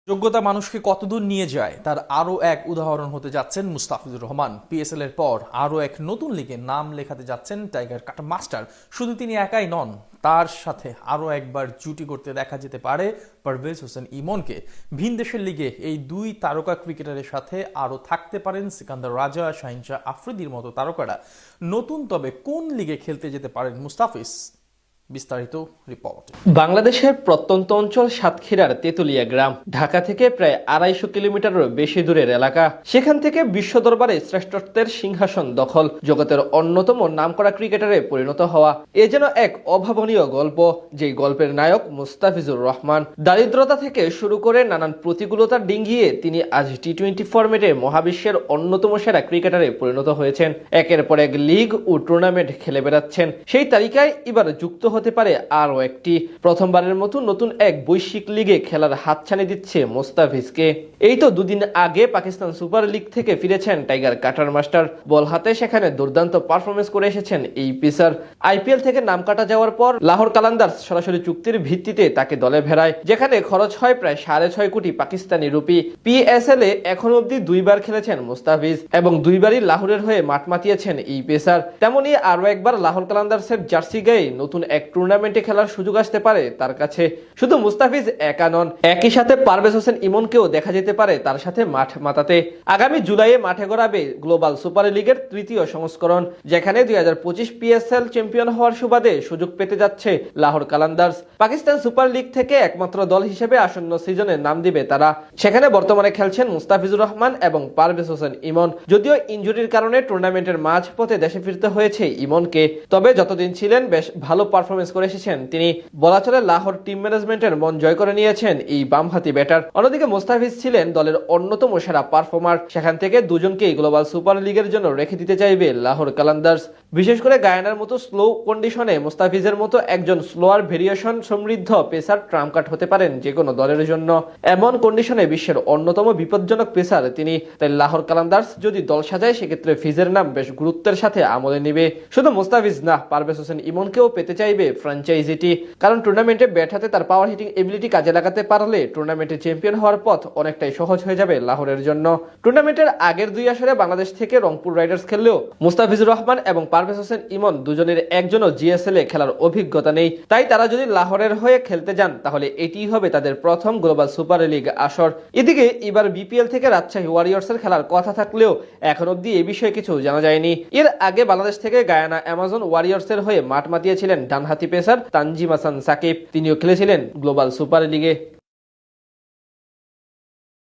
যোগ্যতা মানুষকে কতদূর নিয়ে যায় তার আরও এক উদাহরণ হতে যাচ্ছেন মুস্তাফিজুর রহমান। পিএসএল এর পর আরও এক নতুন লিগে নাম লেখাতে যাচ্ছেন টাইগার কাটা মাস্টার। শুধু তিনি একাই নন, তার সাথে আরও একবার জুটি করতে দেখা যেতে পারে পারভেজ হোসেন ইমনকে। ভিন দেশের লিগে এই দুই তারকা ক্রিকেটারের সাথে আরও থাকতে পারেন সিকান্দার রাজা, শাহিন শাহ আফ্রিদির মতো তারকারা। নতুন তবে কোন লিগে খেলতে যেতে পারেন মুস্তাফিজ? বিস্তারিত রিপোর্ট। বাংলাদেশের প্রত্যন্ত অঞ্চল সাতক্ষীরার তেতুলিয়া গ্রাম ঢাকা থেকে প্রায় ২৫০ কিলোমিটারের বেশি দূরের এলাকা। সেখান থেকে বিশ্ব দরবারে শ্রেষ্ঠত্বের সিংহাসন দখল, জগতের অন্যতম নামকরা ক্রিকেটারে পরিণত হওয়া এ যেন এক অভাবনীয় গল্প, যেই গল্পের নায়ক মুস্তাফিজুর রহমান। দারিদ্রতা থেকে শুরু করে নানান প্রতিকূলতা ডিঙ্গিয়ে তিনি আজ টি-20 ফরম্যাটে মহাবিশ্বের অন্যতম সেরা ক্রিকেটারে পরিণত হয়েছেন। একের পর এক লিগ ও টুর্নামেন্ট খেলে বেড়াচ্ছেন। সেই তালিকায় এবার যুক্ত হতে পারে আরও একটি। প্রথমবারের মতো নতুন এক বৈশ্বিক লিগে খেলার হাতছানি দিচ্ছে মুস্তাফিজকে। এই তো দুদিন আগে পাকিস্তান সুপার লিগ থেকে ফিরেছেন টাইগার কাটার মাস্টার। বল হাতে সেখানে দুর্দান্ত পারফরমেন্স করে এসেছেন এই পেসার। আইপিএল থেকে নাম কাটা যাওয়ার পর লাহোর কালান্দার্স সরাসরি চুক্তির ভিত্তিতে তাকে দলে ভেড়ায়, যেখানে খরচ হয় প্রায় ৬.৫ কোটি পাকিস্তানি রুপি। পিএসএল এ এখন অব্দি দুইবার খেলেছেন মুস্তাফিজ এবং দুইবারই লাহোরের হয়ে মাঠ মাতিয়েছেন এই পেসার। তেমনি আরও একবার লাহোর কালান্দার্সের জার্সি গায়ে নতুন এক টুর্নামেন্টে খেলার সুযোগ আসতে পারে তার কাছে। শুধু মুস্তাফিজ একা নন, একই সাথে পারভেজ হোসেন ইমনকেও দেখা যেতে পারে তার সাথে মাঠ মাতাতে। আগামী জুলাইয়ে মাঠে গড়াবে গ্লোবাল সুপার লিগের তৃতীয় সংস্করণ, যেখানে ২০২৫ পিএসএল চ্যাম্পিয়ন হওয়ার সুবাদে সুযোগ পেতে যাচ্ছে লাহোর কালান্দার্স। পাকিস্তান সুপার লিগ থেকে একমাত্র দল হিসেবে আসন্ন সিজনে নাম দিবে তারা। সেখানে বর্তমানে খেলছেন মুস্তাফিজুর রহমান এবং পারভেজ হোসেন ইমন। যদিও ইনজুরির কারণে টুর্নামেন্টের মাঝপথে দেশে ফিরতে হয়েছে ইমনকে, তবে যতদিন ছিলেন বেশ ভালো পারফরমেন্স করে এসেছেন তিনি। বলা চলে লাহোর টিম ম্যানেজমেন্টের মন জয় করে নিয়েছেন এই বামহাতি ব্যাটার। অন্যদিকে মুস্তাফিজ ছিলেন দলের অন্যতম সেরা পারফর্মার। সেখান থেকে দুজনকেই গ্লোবাল সুপার লিগের জন্য রেখে দিতে চাইবে লাহোর কালান্দার্স। বিশেষ করে গায়ানার মতো স্লো কন্ডিশনে মুস্তাফিজের মতো একজন স্লোয়ার ভেরিয়েশন সমৃদ্ধ পেসার ট্রাম্প কার্ড হতে পারেন যে কোনো দলের জন্য। এমন কন্ডিশনে বিশ্বের অন্যতম বিপজ্জনক পেসার তিনি। তাই লাহোর কালান্দার্স যদি দল সাজায়, সেক্ষেত্রে ফিজের নাম বেশ গুরুত্বের সাথে আমলে নিবে। শুধু মুস্তাফিজ না, পারভেজ হোসেন ইমনকেও পেতে চাইবে ফ্র্যাঞ্চাইজিটি। কারণ টুর্নামেন্টে ব্যাট হাতে তার পাওয়ার হিটিং এবিলিটি কাজে লাগাতে পারলে টুর্নামেন্টে চ্যাম্পিয়ন হওয়ার পথ অনেকটাই সহজ হয়ে যাবে লাহোরের জন্য। টুর্নামেন্টের আগের দুই আসরে বাংলাদেশ থেকে রংপুর রাইডার্স খেললেও মুস্তাফিজুর রহমান এবং পারভেজ হোসেন ইমন দুজনের একজনও জিএসএল এ খেলার অভিজ্ঞতা নেই। তাই তারা যদি লাহোরের হয়ে খেলতে যান, তাহলে এটিই হবে তাদের প্রথম গ্লোবাল সুপার লিগ আসর। এদিকে এবার বিপিএল থেকে রাজশাহী ওয়ারিয়র্সের খেলার কথা থাকলেও এখন অব্দি এ বিষয়ে কিছু জানা যায়নি। এর আগে বাংলাদেশ থেকে গায়ানা অ্যামাজন ওয়ারিয়র্সের হয়ে মাঠ মাতিয়েছিলেন ডানহাতি পেসার তানজিম হাসান সাকিব। তিনিও খেলেছিলেন গ্লোবাল সুপার লিগে।